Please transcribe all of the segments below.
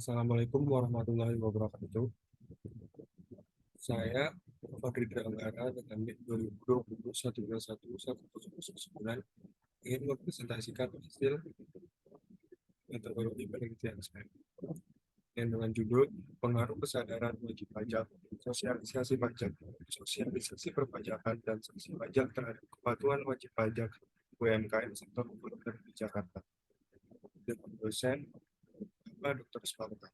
Assalamualaikum warahmatullahi wabarakatuh. Saya Fadri Anggara dengan NIK 2020 ingin mempresentasikan hasil metodologi penelitian saya yang dengan judul Pengaruh Kesadaran Wajib Pajak, Sosialisasi Perpajakan dan Sanksi Pajak terhadap Kepatuhan Wajib Pajak UMKM Sektor Kuliner di Jakarta dengan dosen Pak Dr. Sparta.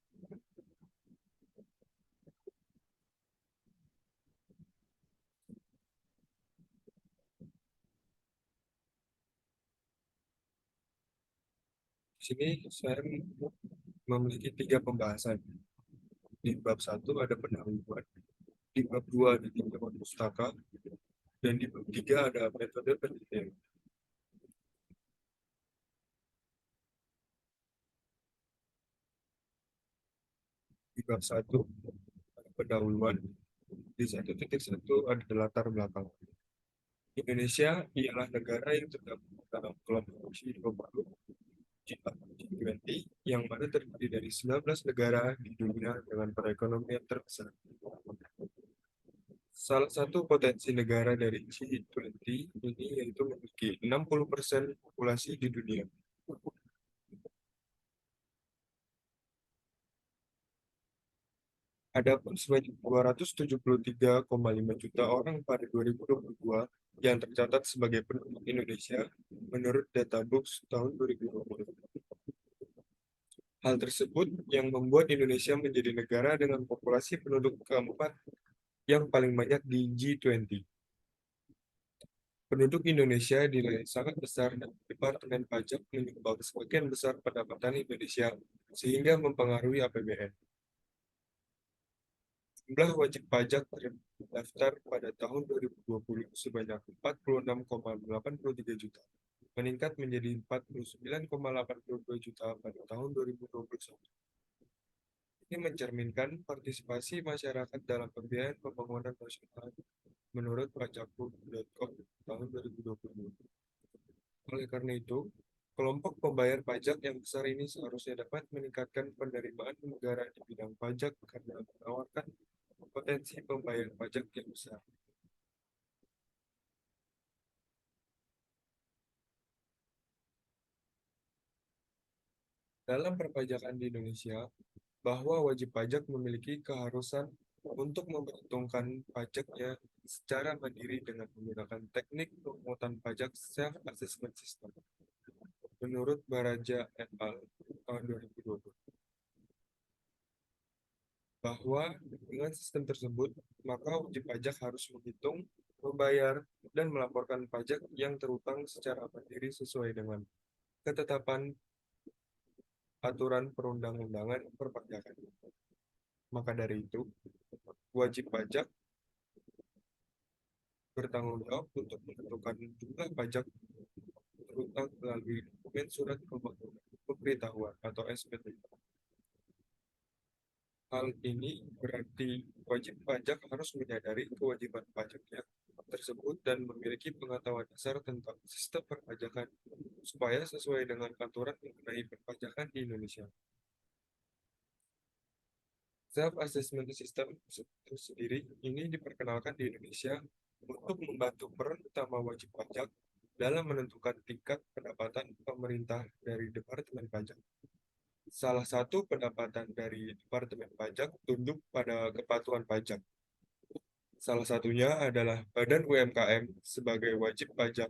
Di sini saya memiliki 3 pembahasan. Di bab 1 ada pendahuluan, di bab 2 ada pinjaman pustaka, dan di bab 3 ada metode penelitian. Di bab 1 ada pendahuluan, di 1.1 ada latar belakang. Indonesia ialah negara yang tergabung dalam kelompok G20 G20 yang mana terdiri dari 19 negara di dunia dengan perekonomian terbesar. Salah satu potensi negara dari G20 ini yaitu memiliki 60% populasi di dunia. Adapun sebanyak 273,5 juta orang pada 2022 yang tercatat sebagai penduduk Indonesia menurut Databooks tahun 2020. Hal tersebut yang membuat Indonesia menjadi negara dengan populasi penduduk keempat yang paling banyak di G20. Penduduk Indonesia dinilai sangat besar dan Departemen Pajak menyumbang sebagian besar pendapatan Indonesia sehingga mempengaruhi APBN. Jumlah wajib pajak terdaftar pada tahun 2020 sebanyak 46,83 juta, meningkat menjadi 49,82 juta pada tahun 2021. Ini mencerminkan partisipasi masyarakat dalam pembiayaan pembangunan nasional menurut pajakku.com tahun 2020. Oleh karena itu, kelompok pembayar pajak yang besar ini seharusnya dapat meningkatkan penerimaan negara di bidang pajak karena menawarkan potensi pembayaran pajak yang besar. Dalam perpajakan di Indonesia, bahwa wajib pajak memiliki keharusan untuk memperhitungkan pajaknya secara mandiri dengan menggunakan teknik pemungutan pajak self-assessment system. Menurut Baraja et al. Tahun 2020, bahwa dengan sistem tersebut, maka wajib pajak harus menghitung, membayar, dan melaporkan pajak yang terutang secara mandiri sesuai dengan ketetapan aturan perundang-undangan perpajakan. Maka dari itu, wajib pajak bertanggung jawab untuk menentukan jumlah pajak terutang melalui dokumen surat pemberitahuan atau SPT. Hal ini berarti wajib pajak harus menyadari kewajiban pajaknya tersebut dan memiliki pengetahuan dasar tentang sistem perpajakan supaya sesuai dengan aturan mengenai perpajakan di Indonesia. Self-assessment system itu sendiri ini diperkenalkan di Indonesia untuk membantu peran utama wajib pajak dalam menentukan tingkat pendapatan pemerintah dari Departemen Pajak. Salah satu pendapatan dari Departemen Pajak tunduk pada kepatuhan pajak. Salah satunya adalah Badan UMKM sebagai wajib pajak,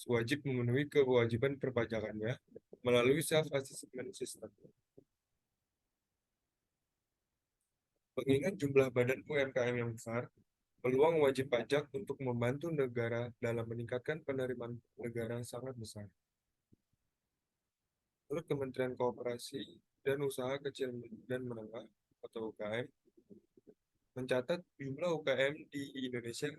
wajib memenuhi kewajiban perpajakannya melalui self-assessment system. Mengingat jumlah badan UMKM yang besar, peluang wajib pajak untuk membantu negara dalam meningkatkan penerimaan negara sangat besar. Menurut Kementerian Koperasi dan Usaha Kecil dan Menengah atau UKM, mencatat jumlah UKM di Indonesia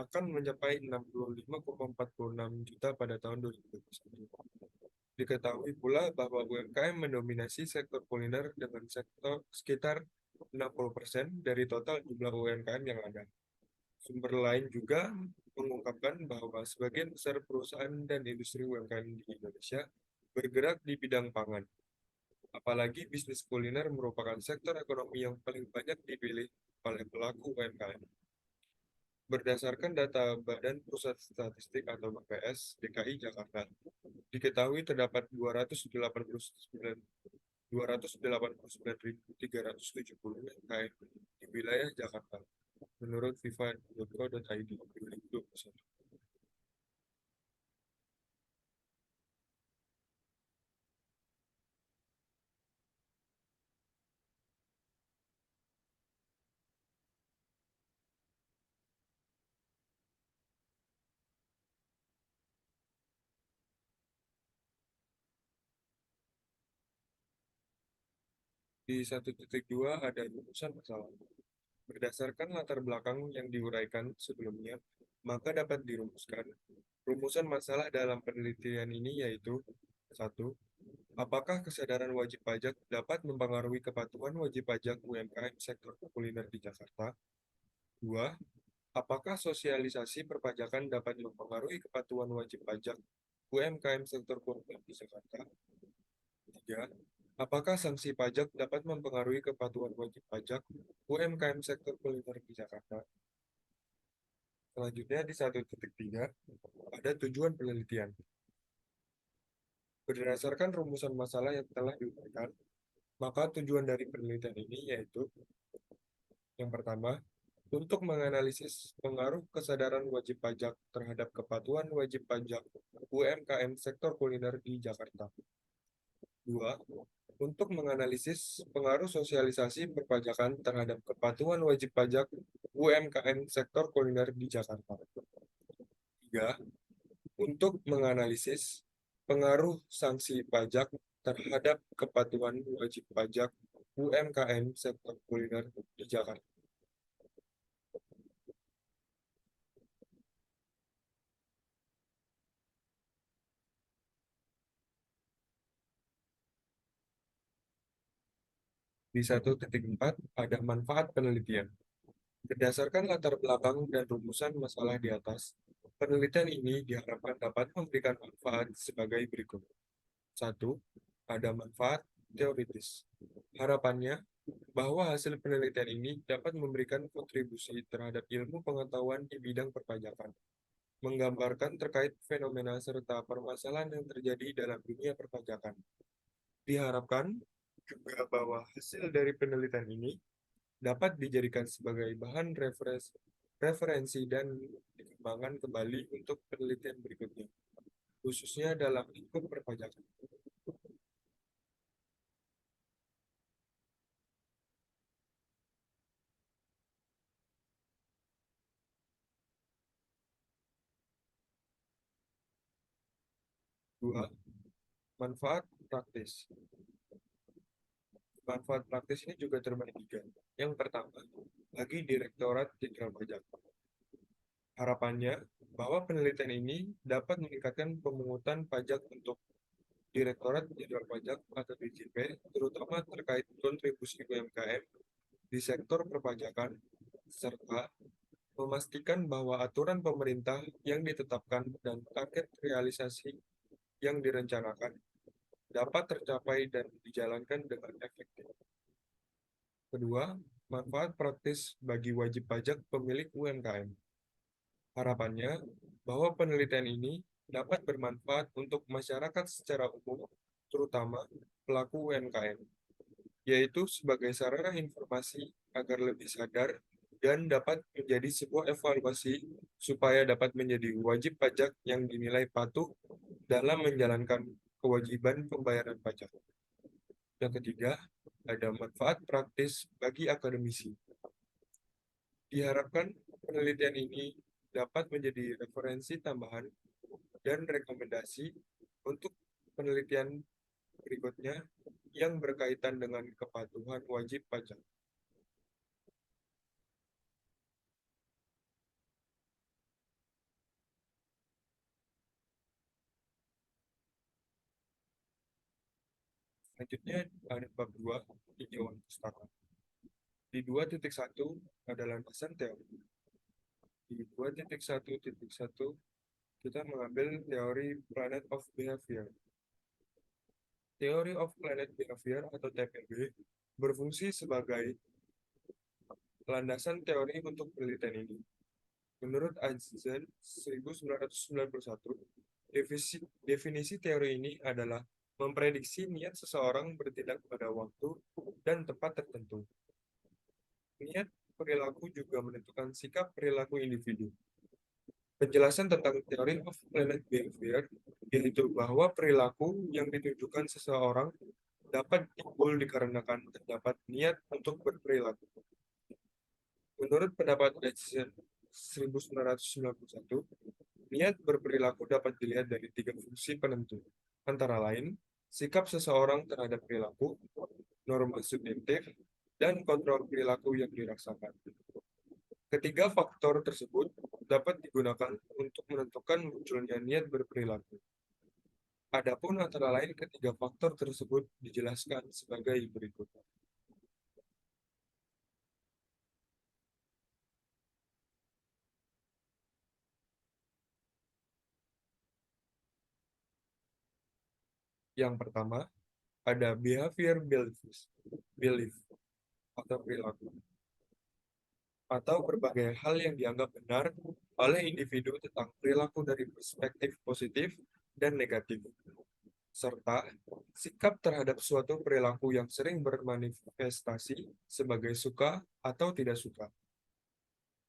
akan mencapai 65,46 juta pada tahun 2021. Diketahui pula bahwa UMKM mendominasi sektor kuliner dengan sektor sekitar 60% dari total jumlah UMKM yang ada. Sumber lain juga mengungkapkan bahwa sebagian besar perusahaan dan industri UMKM di Indonesia bergerak di bidang pangan. Apalagi bisnis kuliner merupakan sektor ekonomi yang paling banyak dipilih oleh pelaku UMKM. Berdasarkan data Badan Pusat Statistik atau BPS DKI Jakarta, diketahui terdapat 289.370 UMKM di wilayah Jakarta, menurut fifa.co.id 2021. Di 1.2 ada rumusan masalah. Berdasarkan latar belakang yang diuraikan sebelumnya, maka dapat dirumuskan. Rumusan masalah dalam penelitian ini yaitu: satu, apakah kesadaran wajib pajak dapat mempengaruhi kepatuhan wajib pajak UMKM sektor kuliner di Jakarta? Dua, apakah sosialisasi perpajakan dapat mempengaruhi kepatuhan wajib pajak UMKM sektor kuliner di Jakarta? Tiga, apakah sanksi pajak dapat mempengaruhi kepatuhan wajib pajak UMKM sektor kuliner di Jakarta? Selanjutnya di 1.3 ada tujuan penelitian. Berdasarkan rumusan masalah yang telah diuraikan, maka tujuan dari penelitian ini yaitu: yang pertama, untuk menganalisis pengaruh kesadaran wajib pajak terhadap kepatuhan wajib pajak UMKM sektor kuliner di Jakarta. Dua, untuk menganalisis pengaruh sosialisasi perpajakan terhadap kepatuhan wajib pajak UMKM sektor kuliner di Jakarta. Tiga, untuk menganalisis pengaruh sanksi pajak terhadap kepatuhan wajib pajak UMKM sektor kuliner di Jakarta. Di 1.4 ada manfaat penelitian. Berdasarkan latar belakang dan rumusan masalah di atas, penelitian ini diharapkan dapat memberikan manfaat sebagai berikut. Satu, ada manfaat teoritis. Harapannya bahwa hasil penelitian ini dapat memberikan kontribusi terhadap ilmu pengetahuan di bidang perpajakan, menggambarkan terkait fenomena serta permasalahan yang terjadi dalam dunia perpajakan. Diharapkan juga bahwa hasil dari penelitian ini dapat dijadikan sebagai bahan referensi dan dikembangkan kembali untuk penelitian berikutnya, khususnya dalam lingkup perpajakan. Dua, manfaat praktis. Manfaat praktis ini juga terbagi tiga. Yang pertama, bagi Direktorat Jenderal Pajak. Harapannya bahwa penelitian ini dapat meningkatkan pemungutan pajak untuk Direktorat Jenderal Pajak atau DJP, terutama terkait kontribusi UMKM di sektor perpajakan, serta memastikan bahwa aturan pemerintah yang ditetapkan dan target realisasi yang direncanakan dapat tercapai dan dijalankan dengan efektif. Kedua, manfaat praktis bagi wajib pajak pemilik UMKM. Harapannya bahwa penelitian ini dapat bermanfaat untuk masyarakat secara umum, terutama pelaku UMKM, yaitu sebagai sarana informasi agar lebih sadar dan dapat menjadi sebuah evaluasi supaya dapat menjadi wajib pajak yang dinilai patuh dalam menjalankan kewajiban pembayaran pajak. Yang ketiga, ada manfaat praktis bagi akademisi. Diharapkan penelitian ini dapat menjadi referensi tambahan dan rekomendasi untuk penelitian berikutnya yang berkaitan dengan kepatuhan wajib pajak. Selanjutnya ada bab 2, tinjauan pustaka. Di 2.1 ada landasan teori. Di 2.1.1 kita mengambil teori Planet of Behavior. Theory of Planet Behavior atau TPB berfungsi sebagai landasan teori untuk penelitian ini. Menurut Einstein 1991, definisi teori ini adalah memprediksi niat seseorang bertindak pada waktu dan tempat tertentu. Niat perilaku juga menentukan sikap perilaku individu. Penjelasan tentang teori of planet behavior yaitu bahwa perilaku yang ditunjukkan seseorang dapat timbul dikarenakan terdapat niat untuk berperilaku. Menurut pendapat Edison 1991, niat berperilaku dapat dilihat dari tiga fungsi penentu, antara lain sikap seseorang terhadap perilaku, norma subjektif, dan kontrol perilaku yang dirasakan. Ketiga faktor tersebut dapat digunakan untuk menentukan munculnya niat berperilaku. Adapun antara lain ketiga faktor tersebut dijelaskan sebagai berikut. Yang pertama, ada behavior belief atau perilaku, atau berbagai hal yang dianggap benar oleh individu tentang perilaku dari perspektif positif dan negatif, serta sikap terhadap suatu perilaku yang sering bermanifestasi sebagai suka atau tidak suka.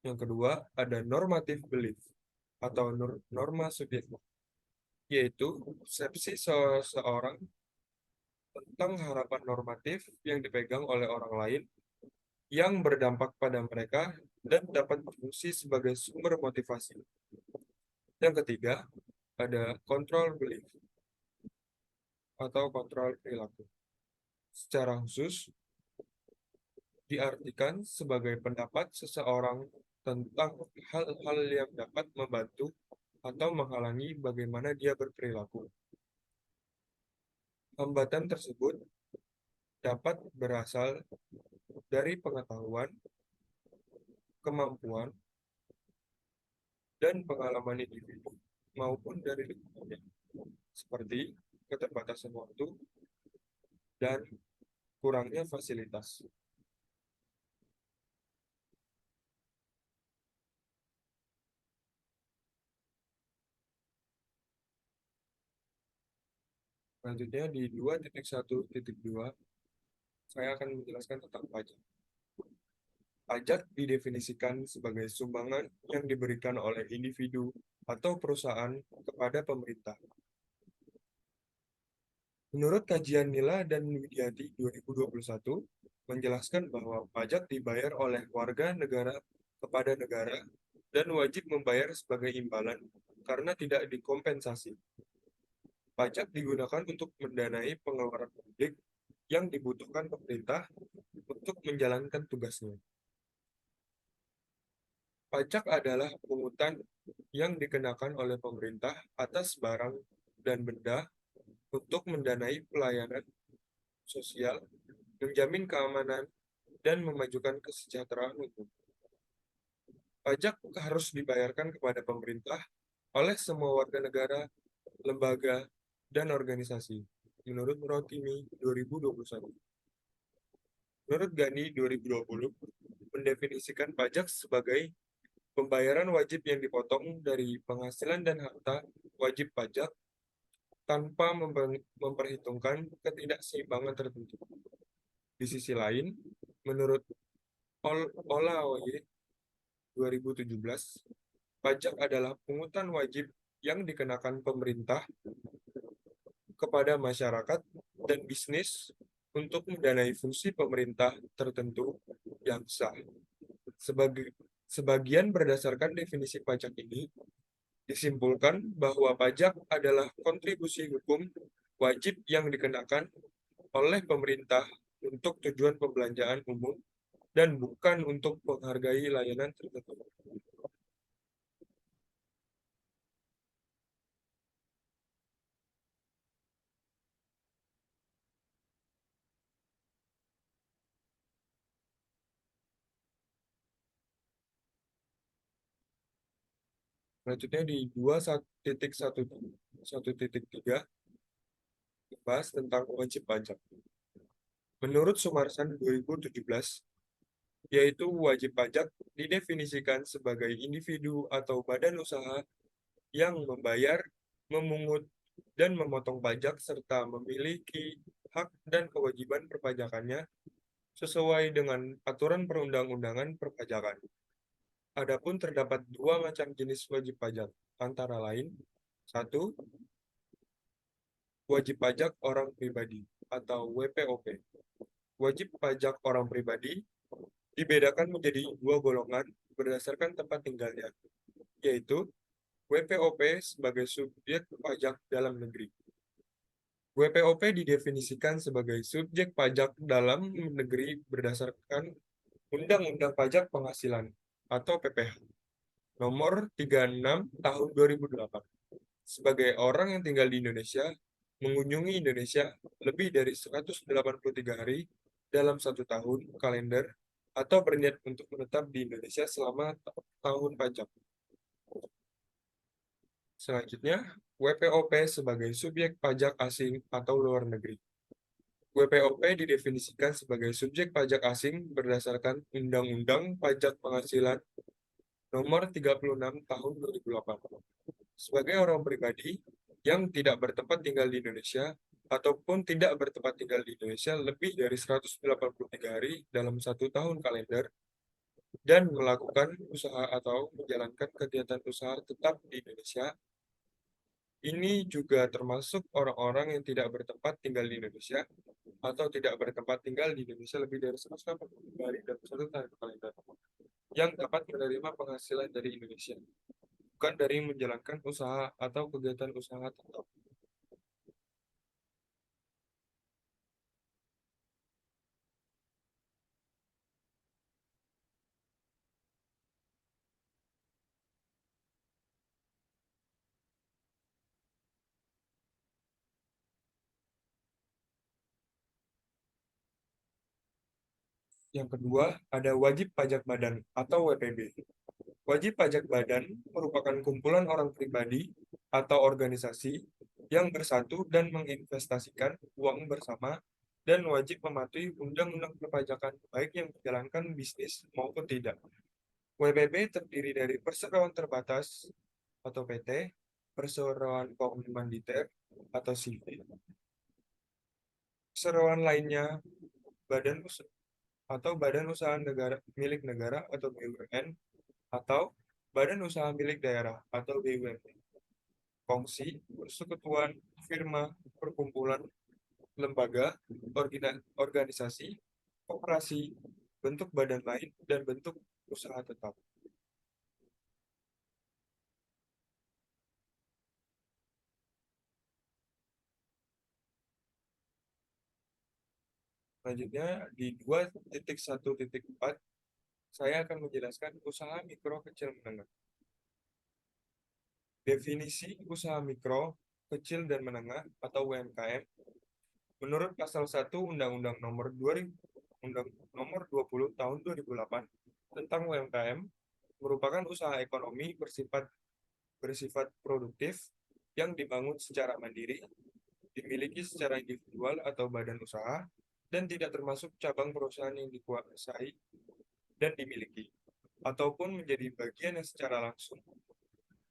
Yang kedua, ada normative belief atau norma subjektif, yaitu persepsi seseorang tentang harapan normatif yang dipegang oleh orang lain yang berdampak pada mereka dan dapat berfungsi sebagai sumber motivasi. Yang ketiga, ada control belief atau kontrol perilaku. Secara khusus, diartikan sebagai pendapat seseorang tentang hal-hal yang dapat membantu atau menghalangi bagaimana dia berperilaku. Hambatan tersebut dapat berasal dari pengetahuan, kemampuan, dan pengalaman individu maupun dari lingkungannya, seperti keterbatasan waktu dan kurangnya fasilitas. Selanjutnya di 2.1.2 saya akan menjelaskan tentang pajak. Pajak didefinisikan sebagai sumbangan yang diberikan oleh individu atau perusahaan kepada pemerintah. Menurut kajian Nila dan Widyati 2021, menjelaskan bahwa pajak dibayar oleh warga negara kepada negara dan wajib membayar sebagai imbalan karena tidak dikompensasi. Pajak digunakan untuk mendanai pengeluaran publik yang dibutuhkan pemerintah untuk menjalankan tugasnya. Pajak adalah pungutan yang dikenakan oleh pemerintah atas barang dan benda untuk mendanai pelayanan sosial, menjamin keamanan, dan memajukan kesejahteraan umum. Pajak harus dibayarkan kepada pemerintah oleh semua warga negara, lembaga, dan organisasi. Menurut Rotimi 2021. Menurut Gani 2020, mendefinisikan pajak sebagai pembayaran wajib yang dipotong dari penghasilan dan harta wajib pajak tanpa memperhitungkan ketidakseimbangan tertentu. Di sisi lain, menurut Olaoye 2017, pajak adalah pungutan wajib yang dikenakan pemerintah kepada masyarakat dan bisnis untuk mendanai fungsi pemerintah tertentu yang sah. Sebagian berdasarkan definisi pajak ini, disimpulkan bahwa pajak adalah kontribusi hukum wajib yang dikenakan oleh pemerintah untuk tujuan pembelanjaan umum dan bukan untuk menghargai layanan tertentu. Selanjutnya di 2.1.1.3 Bahas tentang wajib pajak. Menurut Sumarsan 2017, yaitu wajib pajak didefinisikan sebagai individu atau badan usaha yang membayar, memungut, dan memotong pajak serta memiliki hak dan kewajiban perpajakannya sesuai dengan aturan perundang-undangan perpajakan. Adapun terdapat dua macam jenis wajib pajak, antara lain: satu, wajib pajak orang pribadi atau WPOP. Wajib pajak orang pribadi dibedakan menjadi dua golongan berdasarkan tempat tinggalnya, yaitu WPOP sebagai subjek pajak dalam negeri. WPOP didefinisikan sebagai subjek pajak dalam negeri berdasarkan Undang-Undang Pajak Penghasilan atau PPh Nomor 36 Tahun 2008. Sebagai orang yang tinggal di Indonesia, mengunjungi Indonesia lebih dari 183 hari dalam satu tahun kalender, atau berniat untuk menetap di Indonesia selama tahun pajak. Selanjutnya, WPOP sebagai subjek pajak asing atau luar negeri. WPOP didefinisikan sebagai subjek pajak asing berdasarkan Undang-Undang Pajak Penghasilan Nomor 36 Tahun 2008. Sebagai orang pribadi yang tidak bertempat tinggal di Indonesia ataupun tidak bertempat tinggal di Indonesia lebih dari 183 hari dalam satu tahun kalender dan melakukan usaha atau menjalankan kegiatan usaha tetap di Indonesia. Ini juga termasuk orang-orang yang tidak bertempat tinggal di Indonesia atau tidak bertempat tinggal di Indonesia lebih dari 183 hari dalam satu tahun kalender yang dapat menerima penghasilan dari Indonesia, bukan dari menjalankan usaha atau kegiatan usaha tetap. Yang kedua, ada wajib pajak badan atau WPB. Wajib pajak badan merupakan kumpulan orang pribadi atau organisasi yang bersatu dan menginvestasikan uang bersama dan wajib mematuhi undang-undang perpajakan baik yang menjalankan bisnis maupun tidak. WPB terdiri dari perseroan terbatas atau PT, perseroan komanditer atau CV, perseroan lainnya, badan usaha atau badan usaha negara milik negara atau BUMN, atau badan usaha milik daerah atau BUMD, kongsi, persekutuan, firma, perkumpulan, lembaga, organisasi, koperasi, bentuk badan lain, dan bentuk usaha tetap. Selanjutnya, di 2.1.4, saya akan menjelaskan usaha mikro kecil menengah. Definisi usaha mikro, kecil, dan menengah atau UMKM menurut pasal 1 Undang-Undang Nomor 20 Tahun 2008 tentang UMKM merupakan usaha ekonomi bersifat produktif yang dibangun secara mandiri, dimiliki secara individual atau badan usaha, dan tidak termasuk cabang perusahaan yang dikuasai dan dimiliki, ataupun menjadi bagian yang secara langsung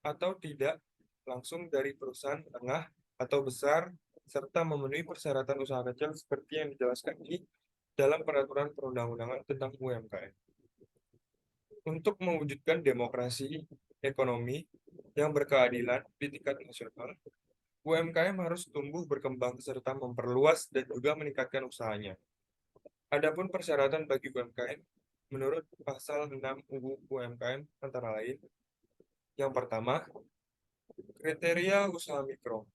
atau tidak langsung dari perusahaan menengah atau besar, serta memenuhi persyaratan usaha kecil seperti yang dijelaskan di dalam peraturan perundang-undangan tentang UMKM. Untuk mewujudkan demokrasi ekonomi yang berkeadilan di tingkat nasional, UMKM harus tumbuh berkembang serta memperluas dan juga meningkatkan usahanya. Adapun persyaratan bagi UMKM menurut pasal 6 UU UMKM antara lain: yang pertama, kriteria usaha mikro.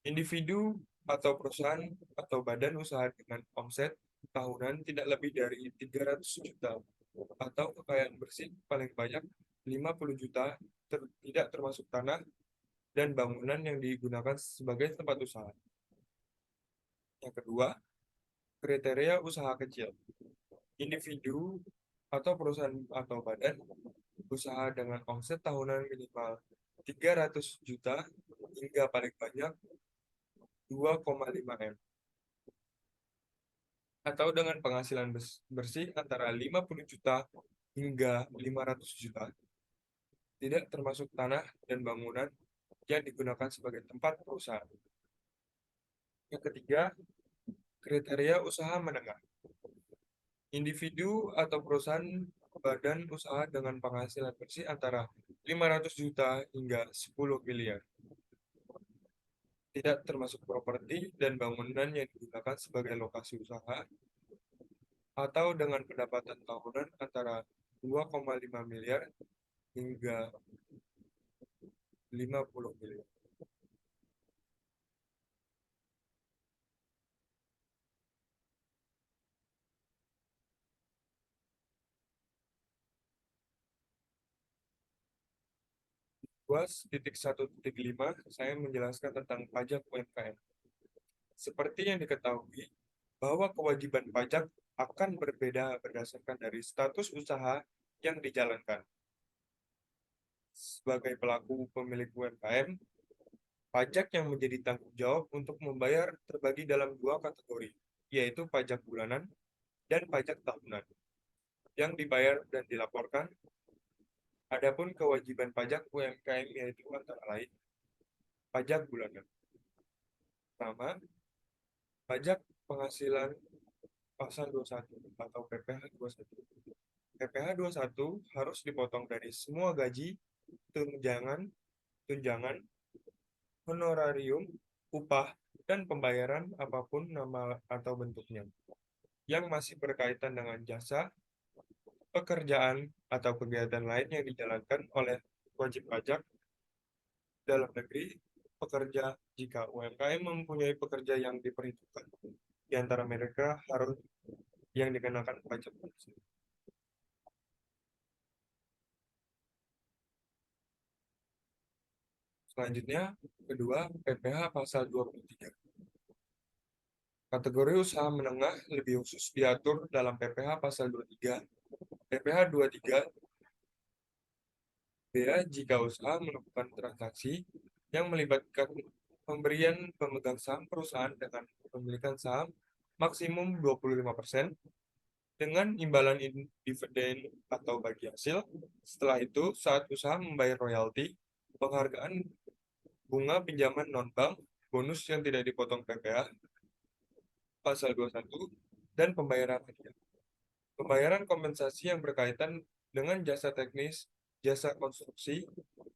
Individu atau perusahaan atau badan usaha dengan omset tahunan tidak lebih dari 300 juta atau kekayaan bersih paling banyak 50 juta, tidak termasuk tanah dan bangunan yang digunakan sebagai tempat usaha. Yang kedua, kriteria usaha kecil. Individu atau perusahaan atau badan usaha dengan omset tahunan minimal 300 juta hingga paling banyak 2,5 M. Atau dengan penghasilan bersih antara 50 juta hingga 500 juta, tidak termasuk tanah dan bangunan yang digunakan sebagai tempat perusahaan. Yang ketiga, kriteria usaha menengah. Individu atau perusahaan badan usaha dengan penghasilan bersih antara 500 juta hingga 10 miliar. Tidak termasuk properti dan bangunan yang digunakan sebagai lokasi usaha, atau dengan pendapatan tahunan antara 2,5 miliar hingga 50 miliar. Lima saya menjelaskan tentang pajak UMKM. Seperti yang diketahui, bahwa kewajiban pajak akan berbeda berdasarkan dari status usaha yang dijalankan. Sebagai pelaku pemilik UMKM, pajak yang menjadi tanggung jawab untuk membayar terbagi dalam dua kategori, yaitu pajak bulanan dan pajak tahunan, yang dibayar dan dilaporkan. Adapun kewajiban pajak UMKM yaitu antara lain pajak bulanan. Pertama, pajak penghasilan pasal 21 atau PPh 21. PPh 21 harus dipotong dari semua gaji, tunjangan, tunjangan, honorarium, upah, dan pembayaran apapun nama atau bentuknya, yang masih berkaitan dengan jasa, pekerjaan, atau kegiatan lain yang dijalankan oleh wajib pajak dalam negeri pekerja. Jika UMKM mempunyai pekerja yang diperhitungkan, di antara mereka harus yang dikenakan pajak. Selanjutnya, kedua, PPh pasal 23. Kategori usaha menengah lebih khusus diatur dalam PPh pasal 23. PPh 23 bea jika usaha melakukan transaksi yang melibatkan pemberian pemegang saham perusahaan dengan pemilikan saham maksimum 25% dengan imbalan dividen atau bagi hasil. Setelah itu, saat usaha membayar royalti, penghargaan bunga pinjaman non-bank, bonus yang tidak dipotong PPh, pasal 21, dan pembayaran hadiah. Pembayaran kompensasi yang berkaitan dengan jasa teknis, jasa konstruksi,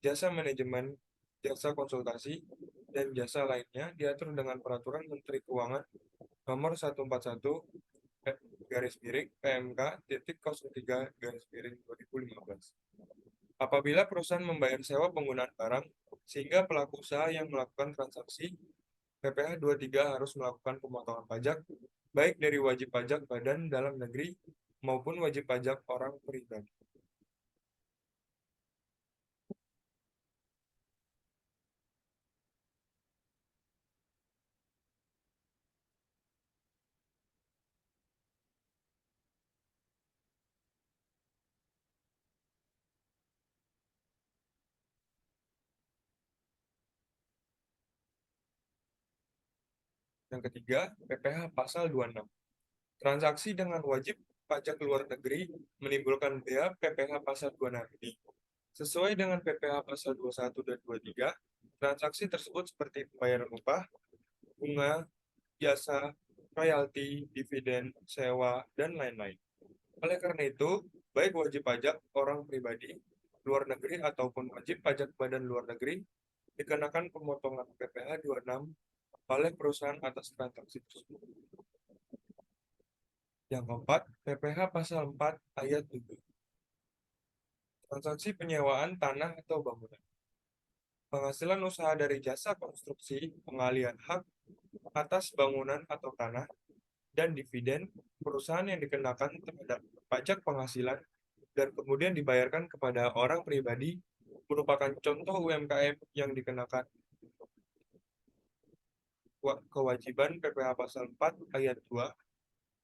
jasa manajemen, jasa konsultasi, dan jasa lainnya diatur dengan Peraturan Menteri Keuangan Nomor 141 garis miring PMK titik 03 garis miring 2015. Apabila perusahaan membayar sewa penggunaan barang, sehingga pelaku usaha yang melakukan transaksi PPh 23 harus melakukan pemotongan pajak, baik dari wajib pajak badan dalam negeri maupun wajib pajak orang pribadi. Yang ketiga, PPh pasal 26. Transaksi dengan wajib pajak luar negeri menimbulkan bea PPh pasal 26 ini. Sesuai dengan PPh pasal 21 dan 23, transaksi tersebut seperti pembayaran upah, bunga, jasa, royalti, dividen, sewa, dan lain-lain. Oleh karena itu, baik wajib pajak orang pribadi, luar negeri, ataupun wajib pajak badan luar negeri dikenakan pemotongan PPh 26 oleh perusahaan atas transaksi tersebut. Yang keempat, PPh pasal 4 ayat 7. Transaksi penyewaan tanah atau bangunan. Penghasilan usaha dari jasa konstruksi, pengalihan hak atas bangunan atau tanah, dan dividen perusahaan yang dikenakan terhadap pajak penghasilan dan kemudian dibayarkan kepada orang pribadi merupakan contoh UMKM yang dikenakan kewajiban PPh pasal 4 ayat 2.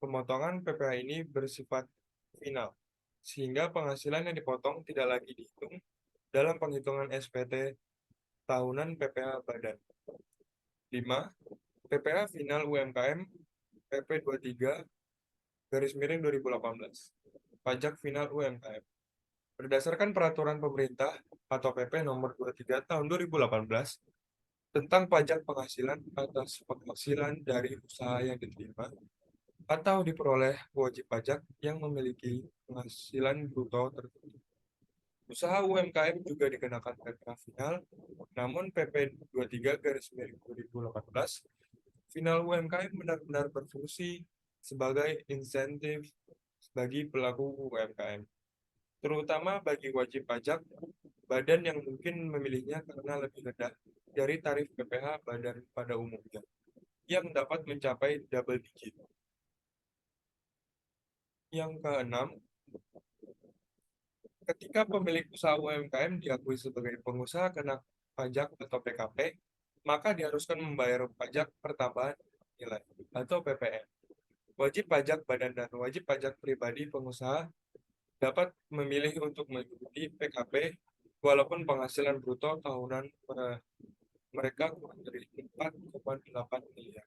Pemotongan PPh ini bersifat final, sehingga penghasilan yang dipotong tidak lagi dihitung dalam penghitungan SPT tahunan PPh badan. 5. PPh final UMKM PP 23 garis miring 2018. Pajak final UMKM. Berdasarkan peraturan pemerintah atau PP nomor 23 tahun 2018 tentang pajak penghasilan atas penghasilan dari usaha yang diterima atau diperoleh wajib pajak yang memiliki penghasilan bruto tertentu. Usaha UMKM juga dikenakan PPh final, namun PP 23 garis miring 2018 final UMKM benar-benar berfungsi sebagai insentif bagi pelaku UMKM, terutama bagi wajib pajak badan yang mungkin memilihnya karena lebih rendah dari tarif PPh badan pada umumnya, yang dapat mencapai double digit. Yang keenam, ketika pemilik usaha UMKM diakui sebagai pengusaha kena pajak atau PKP, maka diharuskan membayar pajak pertambahan nilai atau PPN. Wajib pajak badan dan wajib pajak pribadi pengusaha dapat memilih untuk mengikuti PKP walaupun penghasilan bruto tahunan mereka kurang dari 4,8 miliar.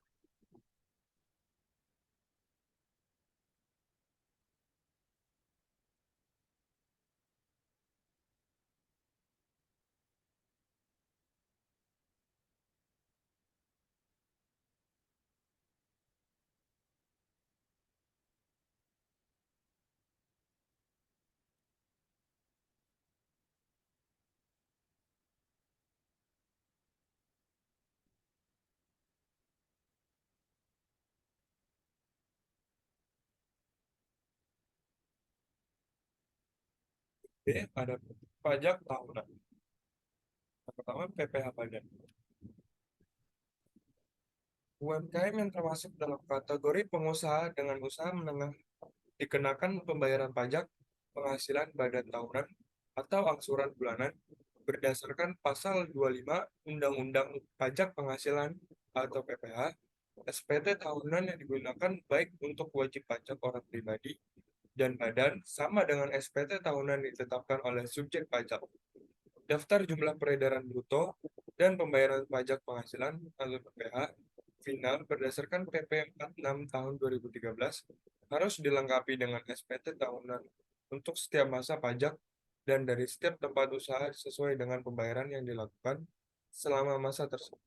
B. Ada pajak tahunan. Yang pertama, PPh badan. UMKM yang termasuk dalam kategori pengusaha dengan usaha menengah dikenakan pembayaran pajak penghasilan badan tahunan atau angsuran bulanan berdasarkan pasal 25 Undang-Undang Pajak Penghasilan atau PPh. SPT tahunan yang digunakan baik untuk wajib pajak orang pribadi dan badan sama dengan SPT tahunan ditetapkan oleh subjek pajak. Daftar jumlah peredaran bruto dan pembayaran pajak penghasilan atau PPh final berdasarkan PP 46 tahun 2013 harus dilengkapi dengan SPT tahunan untuk setiap masa pajak dan dari setiap tempat usaha sesuai dengan pembayaran yang dilakukan selama masa tersebut.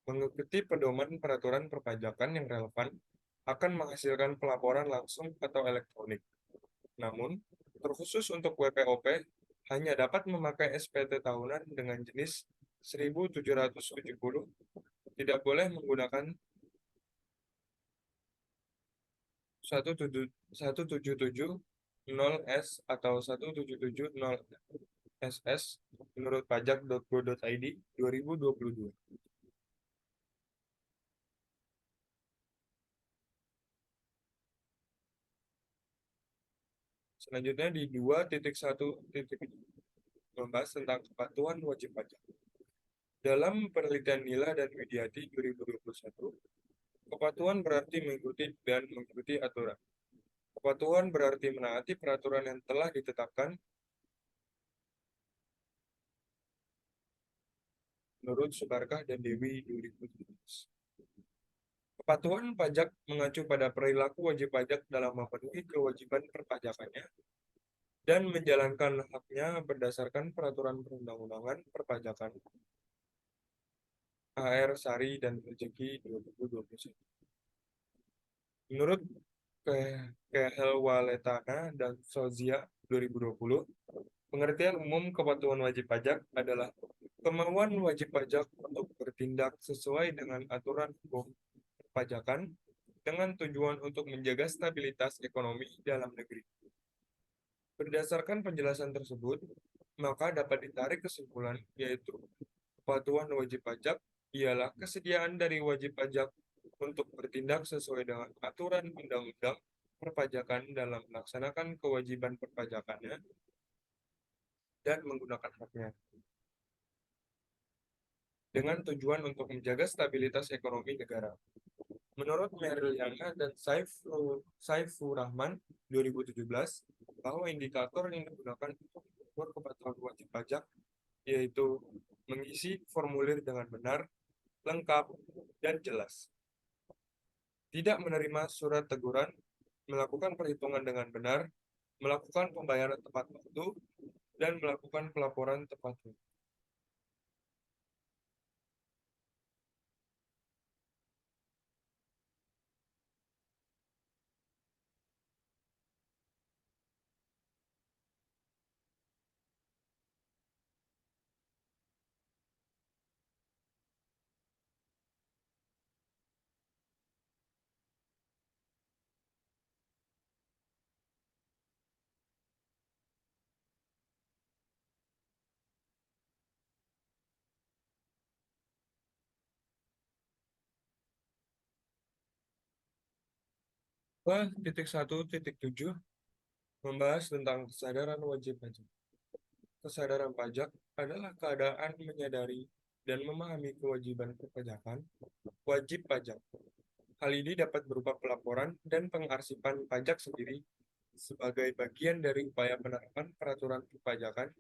Mengikuti pedoman peraturan perpajakan yang relevan akan menghasilkan pelaporan langsung atau elektronik. Namun, terkhusus untuk WPOP, hanya dapat memakai SPT tahunan dengan jenis 1770, tidak boleh menggunakan 17710S atau 1770SS menurut pajak.go.id 2022. Selanjutnya di 2.1 membahas tentang kepatuhan wajib pajak. Dalam penelitian Nila dan Widiati 2021, kepatuhan berarti mengikuti dan mengikuti aturan. Kepatuhan berarti menaati peraturan yang telah ditetapkan menurut Subarkah dan Dewi 2017. Kepatuhan pajak mengacu pada perilaku wajib pajak dalam memenuhi kewajiban perpajakannya dan menjalankan haknya berdasarkan peraturan perundang-undangan perpajakan AR Sari dan Rezeki 2021. Menurut Kehelwaletana dan Sozia 2020, pengertian umum kepatuhan wajib pajak adalah kemauan wajib pajak untuk bertindak sesuai dengan aturan hukum perpajakan dengan tujuan untuk menjaga stabilitas ekonomi dalam negeri. Berdasarkan penjelasan tersebut, maka dapat ditarik kesimpulan yaitu kepatuhan wajib pajak ialah kesediaan dari wajib pajak untuk bertindak sesuai dengan aturan undang-undang perpajakan dalam melaksanakan kewajiban perpajakannya dan menggunakan haknya dengan tujuan untuk menjaga stabilitas ekonomi negara. Menurut Meryl Yana dan Saifur Rahman 2017, bahwa indikator yang digunakan untuk mengukur kepatuhan wajib pajak yaitu mengisi formulir dengan benar, lengkap, dan jelas. Tidak menerima surat teguran, melakukan perhitungan dengan benar, melakukan pembayaran tepat waktu, dan melakukan pelaporan tepat waktu. Titik 1.7 membahas tentang kesadaran wajib pajak. Kesadaran pajak adalah keadaan menyadari dan memahami kewajiban perpajakan wajib pajak. Hal ini dapat berupa pelaporan dan pengarsipan pajak sendiri sebagai bagian dari upaya penerapan peraturan perpajakan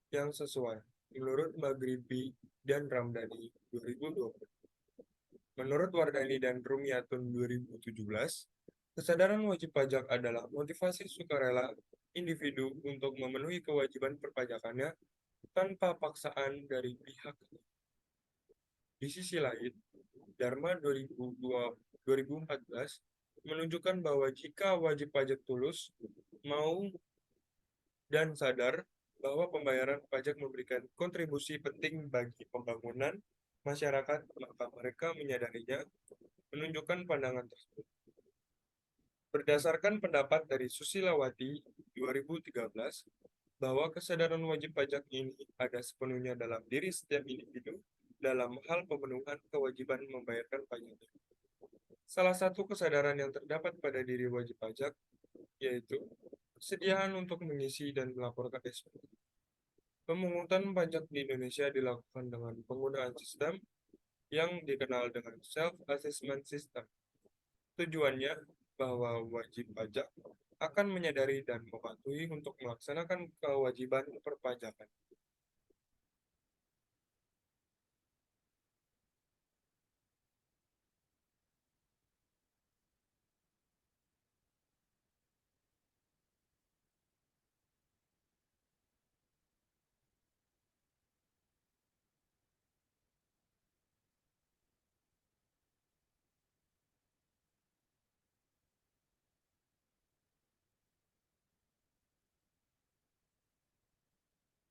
yang sesuai menurut Maghribi dan Ramdhani 2020. Menurut Wardani dan Rumiatun 2017, kesadaran wajib pajak adalah motivasi sukarela individu untuk memenuhi kewajiban perpajakannya tanpa paksaan dari pihak. Di sisi lain, Dharma 2014 menunjukkan bahwa jika wajib pajak tulus, mau, dan sadar bahwa pembayaran pajak memberikan kontribusi penting bagi pembangunan masyarakat, maka mereka menyadarinya, menunjukkan pandangan tersebut. Berdasarkan pendapat dari Susilawati 2013, bahwa kesadaran wajib pajak ini ada sepenuhnya dalam diri setiap individu dalam hal pemenuhan kewajiban membayarkan pajak. Salah satu kesadaran yang terdapat pada diri wajib pajak yaitu kesediaan untuk mengisi dan melaporkan SPT. Pemungutan pajak di Indonesia dilakukan dengan penggunaan sistem yang dikenal dengan Self-Assessment System. Tujuannya bahwa wajib pajak akan menyadari dan mematuhi untuk melaksanakan kewajiban perpajakan.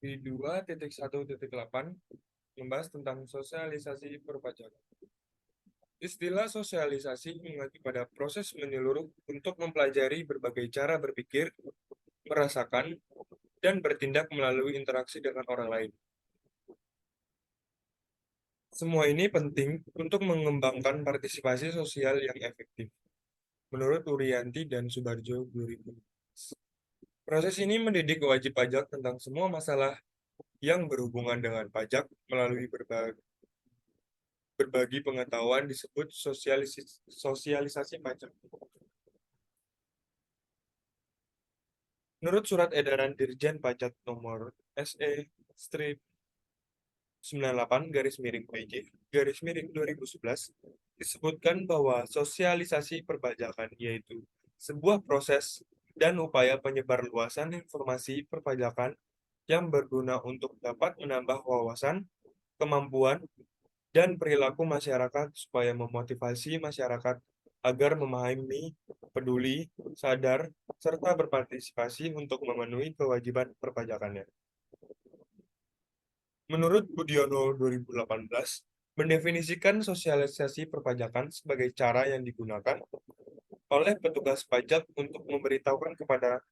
Di 2.1.8 membahas tentang sosialisasi perpajakan. Istilah sosialisasi mengacu pada proses menyeluruh untuk mempelajari berbagai cara berpikir, merasakan, dan bertindak melalui interaksi dengan orang lain. Semua ini penting untuk mengembangkan partisipasi sosial yang efektif. Menurut Urianti dan Subarjo 2000. Proses ini mendidik wajib pajak tentang semua masalah yang berhubungan dengan pajak melalui berbagi pengetahuan disebut sosialisasi pajak. Menurut Surat Edaran Dirjen Pajak Nomor SE Strip 98 garis miring PJ garis miring 2011 disebutkan bahwa sosialisasi perpajakan yaitu sebuah proses dan upaya penyebarluasan informasi perpajakan yang berguna untuk dapat menambah wawasan, kemampuan, dan perilaku masyarakat supaya memotivasi masyarakat agar memahami, peduli, sadar, serta berpartisipasi untuk memenuhi kewajiban perpajakannya. Menurut Budiono 2018, mendefinisikan sosialisasi perpajakan sebagai cara yang digunakan oleh petugas pajak untuk memberitahukan kepada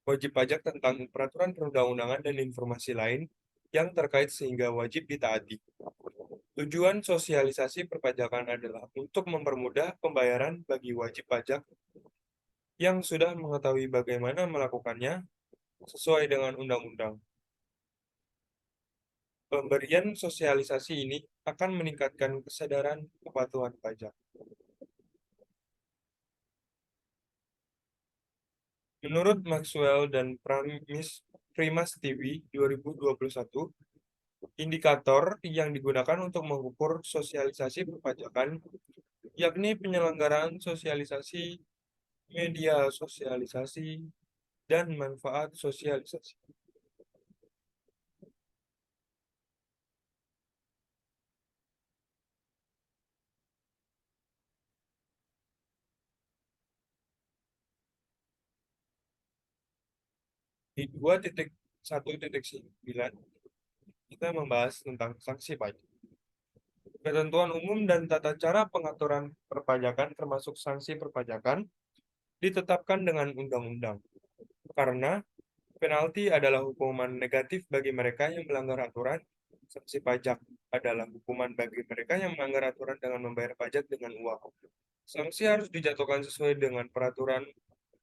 wajib pajak tentang peraturan perundang-undangan dan informasi lain yang terkait sehingga wajib ditaati. Tujuan sosialisasi perpajakan adalah untuk mempermudah pembayaran bagi wajib pajak yang sudah mengetahui bagaimana melakukannya sesuai dengan undang-undang. Pemberian sosialisasi ini akan meningkatkan kesadaran kepatuhan pajak. Menurut Maxwell dan Primas TV 2021, Indikator yang digunakan untuk mengukur sosialisasi perpajakan, yakni penyelenggaraan sosialisasi, media sosialisasi, dan manfaat sosialisasi. Di 2.1.9, kita membahas tentang sanksi pajak. Ketentuan umum dan tata cara pengaturan perpajakan termasuk sanksi perpajakan ditetapkan dengan undang-undang. Karena penalti adalah hukuman negatif bagi mereka yang melanggar aturan, sanksi pajak adalah hukuman bagi mereka yang melanggar aturan dengan membayar pajak dengan uang. Sanksi harus dijatuhkan sesuai dengan peraturan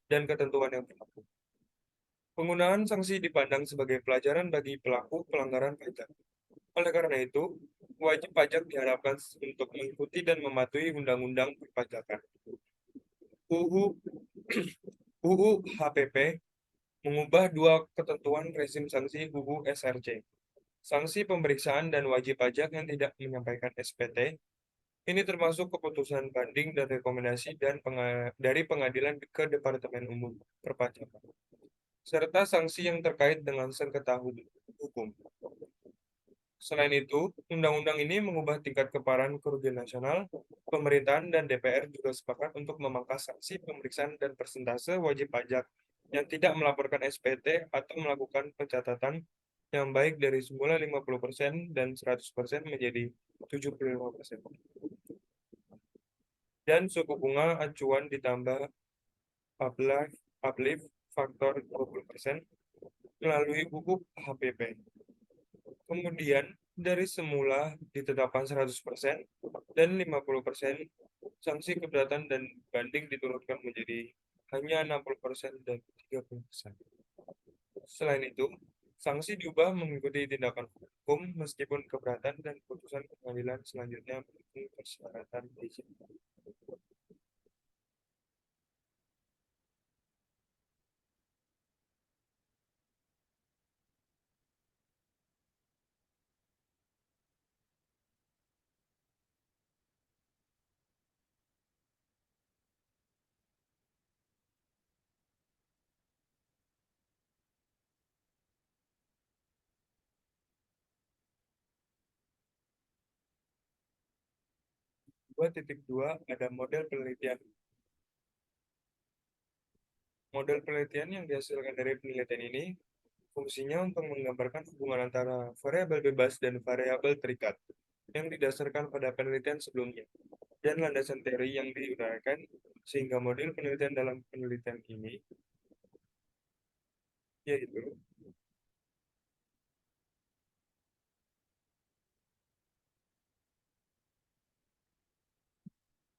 dan ketentuan yang berlaku. Penggunaan sanksi dipandang sebagai pelajaran bagi pelaku pelanggaran pajak. Oleh karena itu, wajib pajak diharapkan untuk mengikuti dan mematuhi undang-undang perpajakan. UU UU HPP mengubah dua ketentuan rezim sanksi UU SRC. Sanksi pemeriksaan dan wajib pajak yang tidak menyampaikan SPT. Ini termasuk keputusan banding dan rekomendasi dari pengadilan ke Departemen Umum Perpajakan, serta sanksi yang terkait dengan sengketa hukum. Selain itu, undang-undang ini mengubah tingkat keparahan kerugian nasional. Pemerintahan dan DPR juga sepakat untuk memangkas sanksi pemeriksaan dan persentase wajib pajak yang tidak melaporkan SPT atau melakukan pencatatan yang baik dari semula 50% dan 100% menjadi 75%. Dan suku bunga acuan ditambah uplift faktor 20% melalui buku HPP. Kemudian, dari semula ditetapkan 100% dan 50%, sanksi keberatan dan banding diturunkan menjadi hanya 60% dan 30%. Selain itu, sanksi diubah mengikuti tindakan hukum meskipun keberatan dan putusan pengadilan selanjutnya mendukung persyaratan izin. 2.2 ada model penelitian. Model penelitian yang dihasilkan dari penelitian ini fungsinya untuk menggambarkan hubungan antara variabel bebas dan variabel terikat yang didasarkan pada penelitian sebelumnya dan landasan teori yang diuraikan, sehingga model penelitian dalam penelitian ini yaitu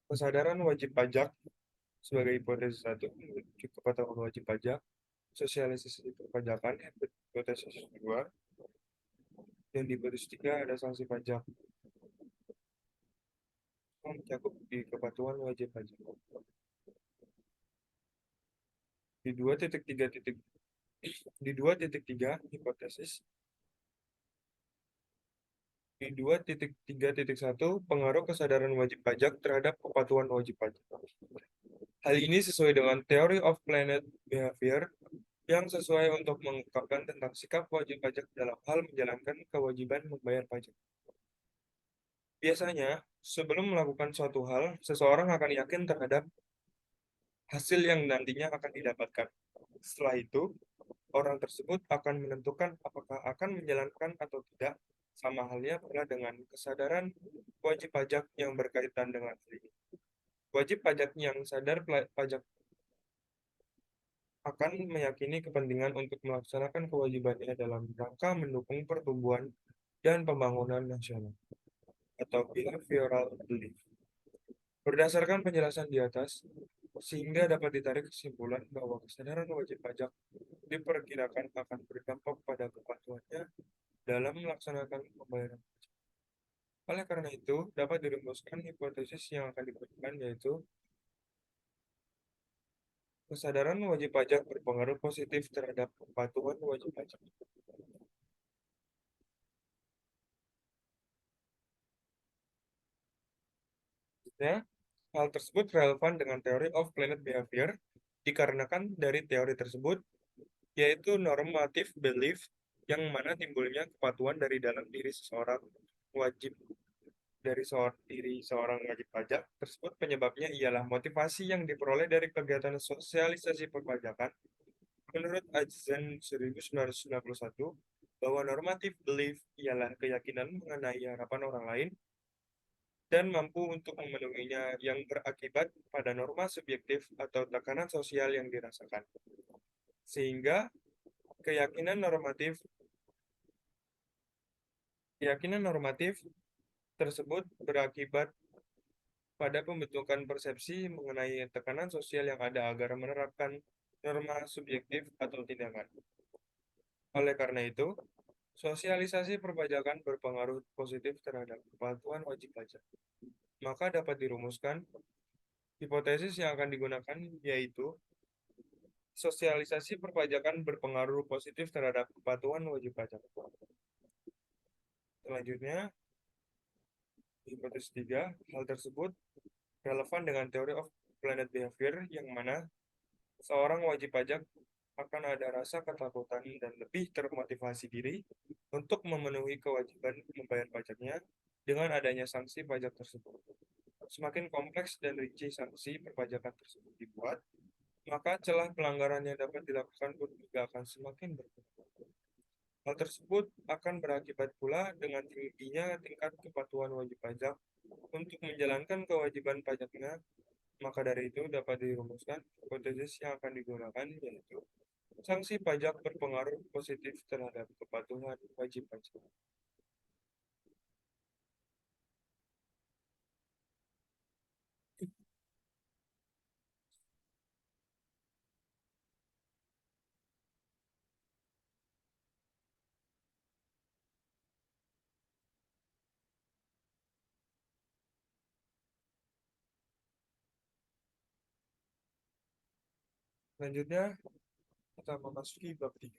kesadaran wajib pajak sebagai hipotesis satu, menuju kepatuhan wajib pajak, sosialisasi perpajakan, hipotesis kedua, dan di hipotesis tiga ada sanksi pajak yang mencakup di kepatuhan wajib pajak. Di 2.3 hipotesis, di 2.3.1 pengaruh kesadaran wajib pajak terhadap kepatuhan wajib pajak. Hal ini sesuai dengan Theory of Planned Behavior yang sesuai untuk mengungkapkan tentang sikap wajib pajak dalam hal menjalankan kewajiban membayar pajak. Biasanya, sebelum melakukan suatu hal, seseorang akan yakin terhadap hasil yang nantinya akan didapatkan. Setelah itu, orang tersebut akan menentukan apakah akan menjalankan atau tidak, sama halnya pula dengan kesadaran wajib pajak yang berkaitan dengan hal ini. Wajib pajak yang sadar pajak akan meyakini kepentingan untuk melaksanakan kewajibannya dalam rangka mendukung pertumbuhan dan pembangunan nasional atau behavioral belief. Berdasarkan penjelasan di atas, sehingga dapat ditarik kesimpulan bahwa kesadaran wajib pajak diperkirakan akan berdampak pada kepatuhannya dalam melaksanakan pembayaran. Oleh karena itu, dapat dirumuskan hipotesis yang akan digunakan yaitu kesadaran wajib pajak berpengaruh positif terhadap kepatuhan wajib pajak. Ya, hal tersebut relevan dengan teori of planet behavior dikarenakan dari teori tersebut yaitu normative belief yang mana timbulnya kepatuhan dari dalam diri seseorang wajib diri seorang wajib pajak tersebut penyebabnya ialah motivasi yang diperoleh dari kegiatan sosialisasi perpajakan. Menurut Ajzen 1991 bahwa normative belief ialah keyakinan mengenai harapan orang lain dan mampu untuk memenuhinya yang berakibat pada norma subjektif atau tekanan sosial yang dirasakan. Sehingga keyakinan normatif keyakinan normatif tersebut berakibat pada pembentukan persepsi mengenai tekanan sosial yang ada agar menerapkan norma subjektif atau tindakan. Oleh karena itu, sosialisasi perpajakan berpengaruh positif terhadap kepatuhan wajib pajak. Maka dapat dirumuskan, hipotesis yang akan digunakan yaitu sosialisasi perpajakan berpengaruh positif terhadap kepatuhan wajib pajak. Selanjutnya, hipotesis 3, hal tersebut relevan dengan teori of planet behavior yang mana seorang wajib pajak akan ada rasa ketakutan dan lebih termotivasi diri untuk memenuhi kewajiban membayar pajaknya dengan adanya sanksi pajak tersebut. Semakin kompleks dan rinci sanksi perpajakan tersebut dibuat, maka celah pelanggaran yang dapat dilakukan pun juga akan semakin berkurang. Hal tersebut akan berakibat pula dengan tingginya tingkat kepatuhan wajib pajak untuk menjalankan kewajiban pajaknya. Maka dari itu dapat dirumuskan hipotesis yang akan digunakan yaitu sanksi pajak berpengaruh positif terhadap kepatuhan wajib pajak. Selanjutnya, kita memasuki bab 3,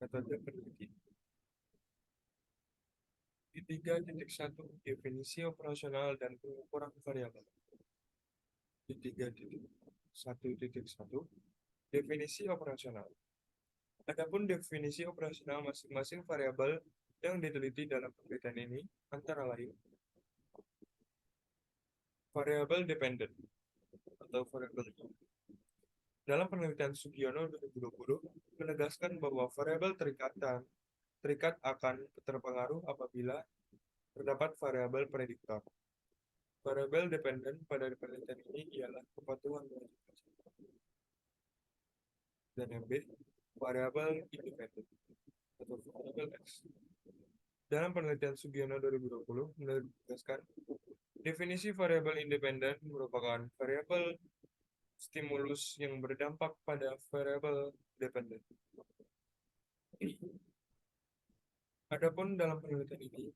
metode penelitian. Di 3.1, definisi operasional dan pengukuran variabel. Di 3.1.1, definisi operasional. Adapun definisi operasional masing-masing variabel yang diteliti dalam penelitian ini antara lain variabel dependent atau variabel. Dalam penelitian Sugiono 2020 menegaskan bahwa variabel terikat akan terpengaruh apabila terdapat variabel prediktor. Variabel dependent pada penelitian ini ialah kepatuhan wajib pajak. Dan yang B, variabel independen atau variabel X. Dalam penelitian Sugiono 2020 menegaskan definisi variabel independen merupakan variabel stimulus yang berdampak pada variabel dependen. Adapun dalam penelitian ini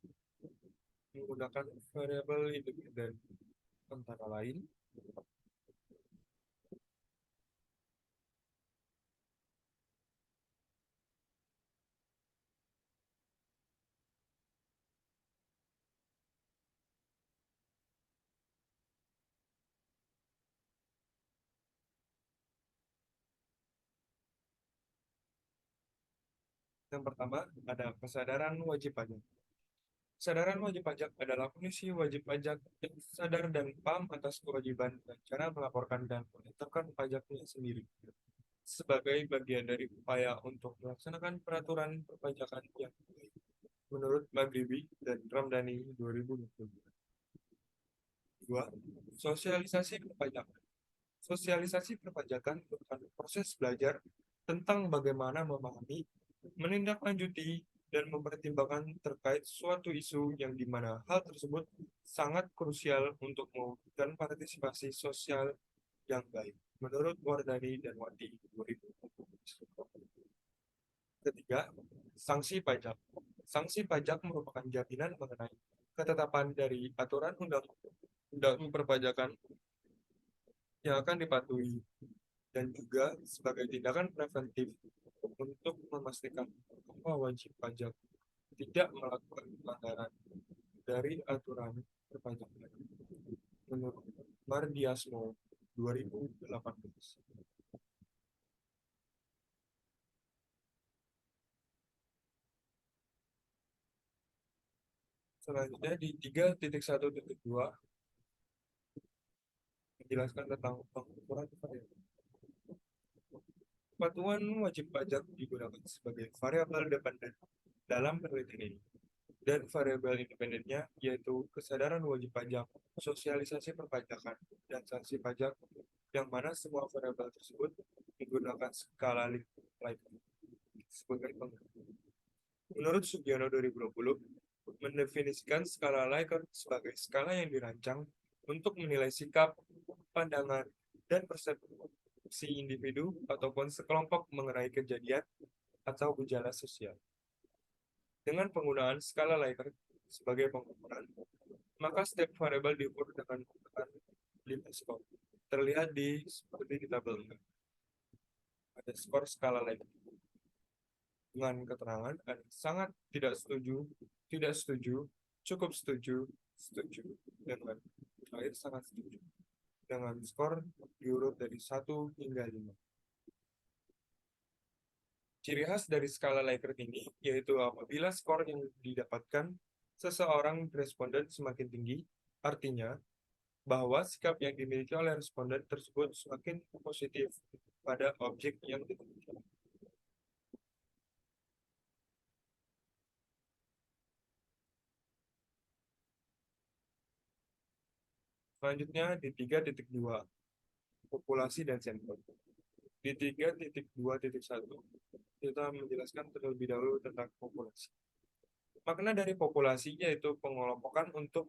menggunakan variabel independen antara lain yang pertama ada kesadaran wajib pajak. Kesadaran wajib pajak adalah kondisi wajib pajak yang sadar dan paham atas kewajiban dan cara melaporkan dan menetapkan pajaknya sendiri sebagai bagian dari upaya untuk melaksanakan peraturan perpajakan yang baik menurut Maghribi dan Ramdhani 2022. 2. Sosialisasi perpajakan. Sosialisasi perpajakan merupakan proses belajar tentang bagaimana memahami, menindaklanjuti, dan mempertimbangkan terkait suatu isu yang dimana hal tersebut sangat krusial untuk mewujudkan partisipasi sosial yang baik, menurut Wardani dan Wati 2000. Ketiga, sanksi pajak. Sanksi pajak merupakan jaminan mengenai ketetapan dari aturan undang-undang perpajakan yang akan dipatuhi dan juga sebagai tindakan preventif untuk memastikan bahwa wajib pajak tidak melakukan pelanggaran dari aturan perpajakan menurut Mardiasmo 2018. Selanjutnya di 3.1.2 menjelaskan tentang pengukuran variabel. Kepatuhan wajib pajak digunakan sebagai variabel dependen dalam penelitian ini. Dan variabel independennya yaitu kesadaran wajib pajak, sosialisasi perpajakan, dan sanksi pajak, yang mana semua variabel tersebut menggunakan skala Likert sebagai pengukur. Menurut Sugiono 2020, mendefinisikan skala Likert sebagai skala yang dirancang untuk menilai sikap, pandangan, dan persepsi individu ataupun sekelompok mengenai kejadian atau gejala sosial. Dengan penggunaan skala Likert sebagai pengukuran, maka setiap variabel diukur dengan menggunakan 5 skor. Terlihat seperti di tabel 4. Ada skor skala Likert dengan keterangan ada sangat tidak setuju, cukup setuju, setuju, dengan terakhir sangat setuju. Dengan skor diurut dari 1 hingga 5. Ciri khas dari skala Likert ini yaitu apabila skor yang didapatkan seseorang responden semakin tinggi, artinya bahwa sikap yang dimiliki oleh responden tersebut semakin positif pada objek yang diteliti. Selanjutnya di 3.2, populasi dan sampel. Di 3.2.1, kita menjelaskan terlebih dahulu tentang populasi. Makna dari populasi yaitu pengelompokan untuk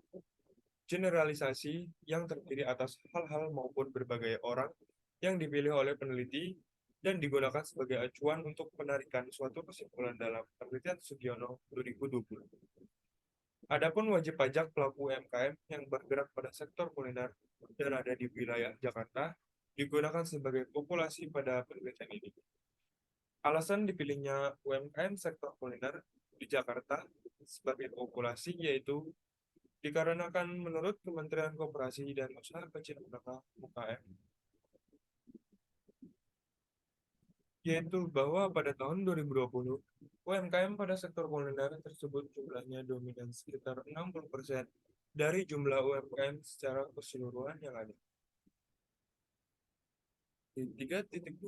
generalisasi yang terdiri atas hal-hal maupun berbagai orang yang dipilih oleh peneliti dan digunakan sebagai acuan untuk penarikan suatu kesimpulan dalam penelitian Sugiono 2020. Adapun wajib pajak pelaku UMKM yang bergerak pada sektor kuliner dan ada di wilayah Jakarta digunakan sebagai populasi pada penelitian ini. Alasan dipilihnya UMKM sektor kuliner di Jakarta sebagai populasi yaitu dikarenakan menurut Kementerian Koperasi dan Usaha Kecil Menengah (UKM), yaitu bahwa pada tahun 2020, UMKM pada sektor kuliner tersebut jumlahnya dominan sekitar 60% dari jumlah UMKM secara keseluruhan yang ada. Di 3.2.2,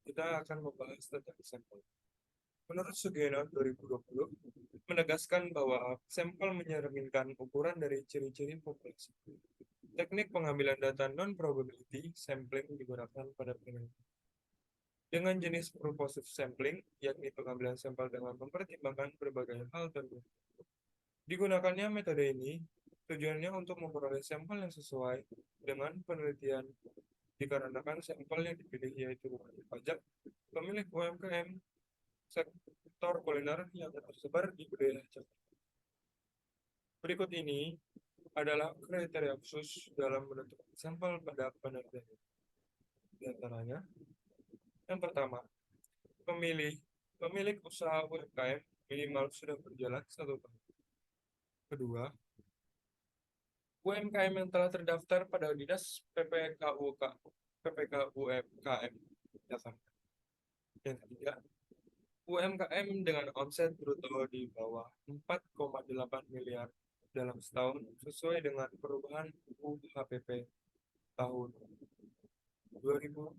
kita akan membahas tentang sampel. Menurut Sugiono 2020, menegaskan bahwa sampel mencerminkan ukuran dari ciri-ciri populasi. Teknik pengambilan data non-probability sampling digunakan pada penelitian. Dengan jenis purposive sampling, yakni pengambilan sampel dengan mempertimbangkan berbagai hal tertentu. Digunakannya metode ini tujuannya untuk memperoleh sampel yang sesuai dengan penelitian, dikarenakan sampel yang dipilih yaitu wajib pajak, pemilik UMKM, sektor kuliner yang tersebar di wilayah Jakarta. Berikut ini adalah kriteria khusus dalam menentukan sampel pada penelitian. Di antaranya, yang pertama, pemilik usaha UMKM minimal sudah berjalan 1 tahun. Kedua, UMKM yang telah terdaftar pada Dinas PPK UMKM Jakarta. Yang ketiga, UMKM dengan omset bruto di bawah 4,8 miliar dalam setahun sesuai dengan perubahan UU HPP tahun 2021.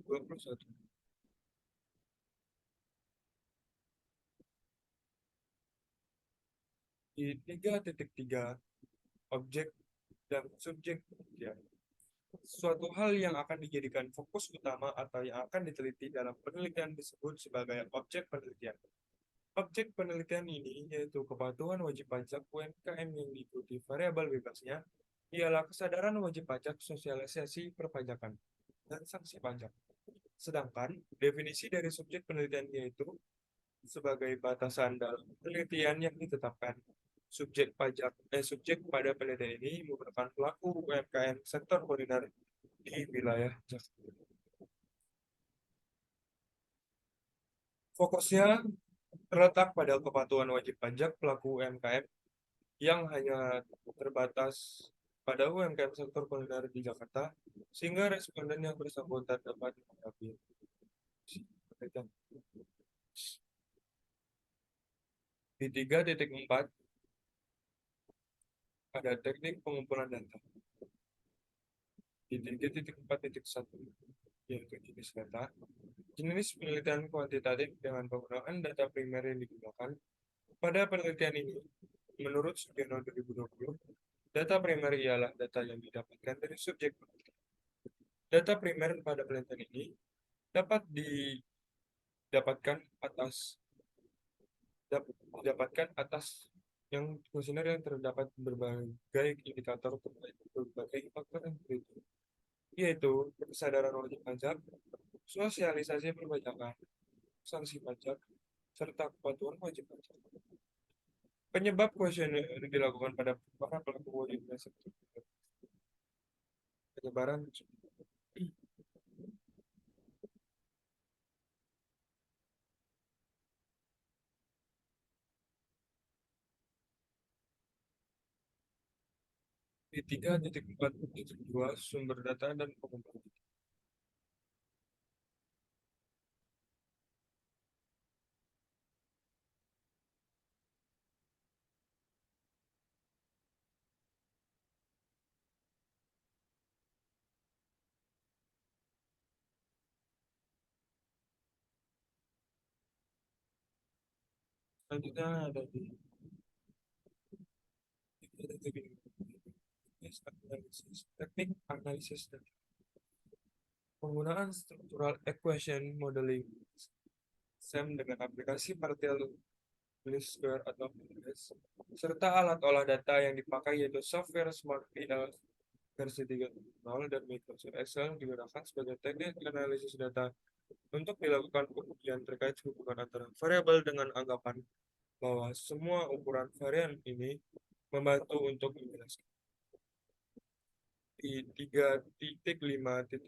Di 3.3, objek dan subjek penelitian. Suatu hal yang akan dijadikan fokus utama atau yang akan diteliti dalam penelitian disebut sebagai objek penelitian. Objek penelitian ini yaitu kepatuhan wajib pajak UMKM yang diikuti variabel bebasnya ialah kesadaran wajib pajak, sosialisasi perpajakan, dan sanksi pajak. Sedangkan definisi dari subjek penelitian yaitu sebagai batasan dalam penelitian yang ditetapkan. Subjek pada penelitian ini merupakan pelaku UMKM sektor kuliner di wilayah Jakarta. Fokusnya terletak pada kepatuhan wajib pajak pelaku UMKM yang hanya terbatas pada UMKM sektor kuliner di Jakarta, sehingga responden yang bersangkutan dapat menghadapi mereka. Di 3.4 ada teknik pengumpulan data. Di 3.4.1 yaitu jenis data. Jenis penelitian kuantitatif dengan penggunaan data primer yang digunakan. Pada penelitian ini, menurut Sugiono 2020, data primer ialah data yang didapatkan dari subjek. Data primer pada penelitian ini dapat didapatkan atas yang kuesioner yang terdapat berbagai indikator terkait berbagai faktor yang berikut, yaitu kesadaran wajib pajak, sosialisasi perpajakan, sanksi pajak, serta kepatuhan wajib pajak. Penyebab kuesioner dilakukan pada para pelaku wajib pajak penyebaran di 3.4.2 sumber data dan pengumpulan. Selanjutnya ada di teknik analisis data. Penggunaan structural equation modeling SEM dengan aplikasi partial least square atau PLS, serta alat olah data yang dipakai yaitu software Smart PL versi 3.0 dan Microsoft Excel digunakan sebagai teknik analisis data untuk dilakukan pengujian terkait hubungan antara variabel dengan anggapan bahwa semua ukuran varian ini membantu untuk menjelaskan. Di 3.5.1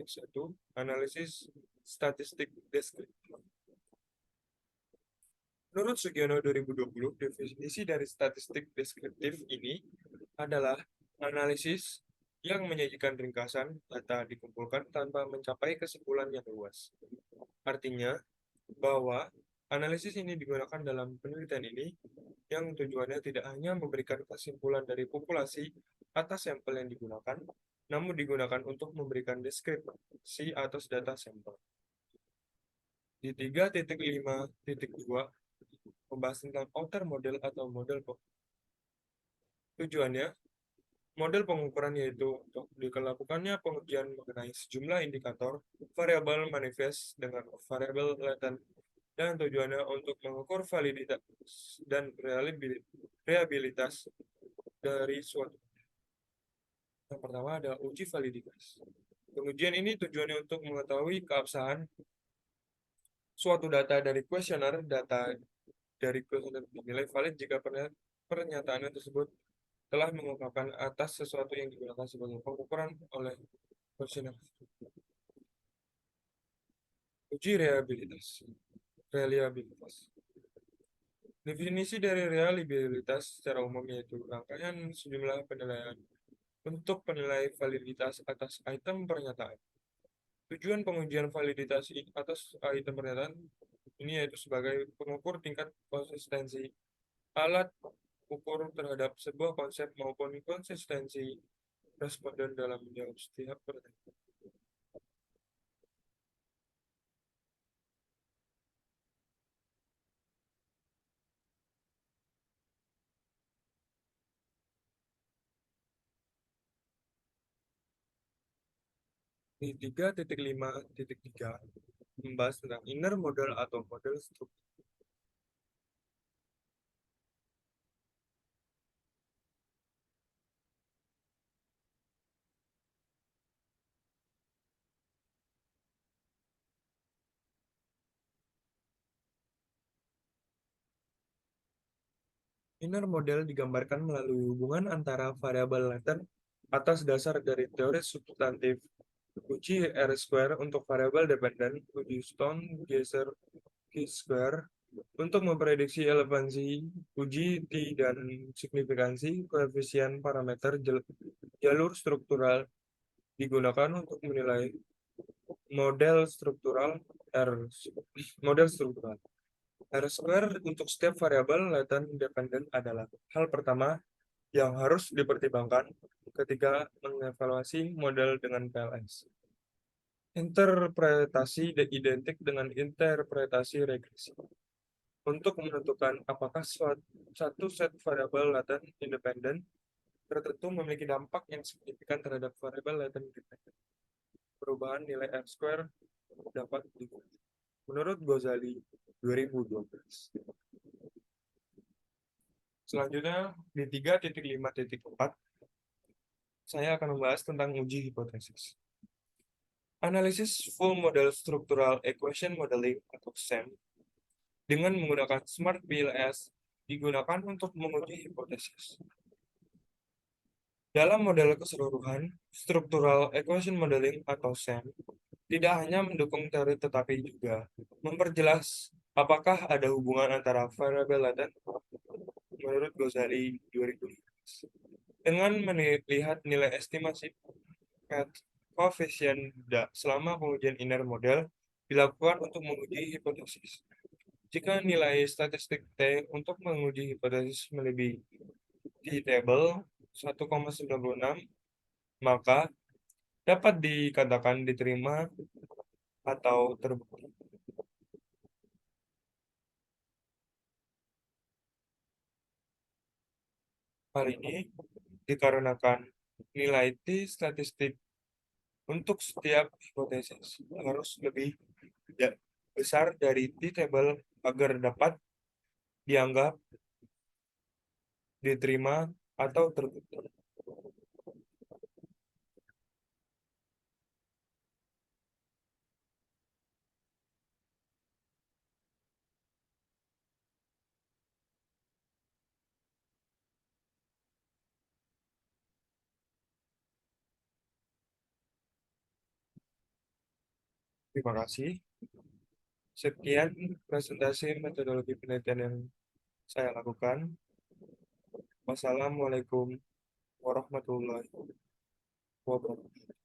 analisis statistik deskriptif. Menurut Sugiono 2020, definisi dari statistik deskriptif ini adalah analisis yang menyajikan ringkasan data dikumpulkan tanpa mencapai kesimpulan yang luas. Artinya bahwa analisis ini digunakan dalam penelitian ini yang tujuannya tidak hanya memberikan kesimpulan dari populasi atas sampel yang digunakan, namun digunakan untuk memberikan deskripsi atas data sampel. Di 3.5.2 membahas tentang outer model atau model tujuannya model pengukuran yaitu untuk dilakukannya pengujian mengenai sejumlah indikator variabel manifest dengan variabel latent dan tujuannya untuk mengukur validitas dan reliabilitas dari suatu. Yang pertama ada uji validitas. Pengujian ini tujuannya untuk mengetahui keabsahan suatu data dari kuesioner. Data dari kuesioner dinilai valid jika pernyataannya tersebut telah mengungkapkan atas sesuatu yang digunakan sebagai pengukuran oleh kuesioner. Uji reliabilitas. Definisi dari reliabilitas secara umum yaitu rangkaian sejumlah penilaian untuk penilai validitas atas item pernyataan. Tujuan pengujian validitas atas item pernyataan ini yaitu sebagai pengukur tingkat konsistensi alat ukur terhadap sebuah konsep maupun konsistensi responden dalam menjawab setiap pertanyaan. Di 3.5.3 membahas tentang inner model atau model struktur. Inner model digambarkan melalui hubungan antara variabel latent atas dasar dari teori substantif uji R-square untuk variabel dependen, uji Stone-Geser Chi-square Untuk memprediksi relevansi, uji T dan signifikansi koefisien parameter jalur struktural digunakan untuk menilai model struktural R model struktural. R square untuk setiap variabel latent dependent adalah hal pertama yang harus dipertimbangkan ketika mengevaluasi model dengan PLS. Interpretasi identik dengan interpretasi regresi. Untuk menentukan apakah satu set variabel latent independen tertentu memiliki dampak yang signifikan terhadap variabel latent dependent. Perubahan nilai R square dapat digunakan. Menurut Ghazali 2012. Selanjutnya di 3.5.4 saya akan membahas tentang uji hipotesis. Analisis Full Model Structural Equation Modeling atau SEM dengan menggunakan Smart PLS digunakan untuk menguji hipotesis. Dalam model keseluruhan, Structural Equation Modeling atau SEM tidak hanya mendukung teori tetapi juga memperjelas apakah ada hubungan antara variabel laten menurut Ghazali 2015 dengan melihat nilai estimasi koefisien selama pengujian inner model dilakukan untuk menguji hipotesis. Jika nilai statistik T untuk menguji hipotesis melebihi T-table 1,96, maka dapat dikatakan diterima atau terbukti. Hal ini dikarenakan nilai T statistik untuk setiap hipotesis harus lebih besar dari T-table agar dapat dianggap diterima atau terbukti. Terima kasih. Sekian presentasi metodologi penelitian yang saya lakukan. Wassalamualaikum warahmatullahi wabarakatuh.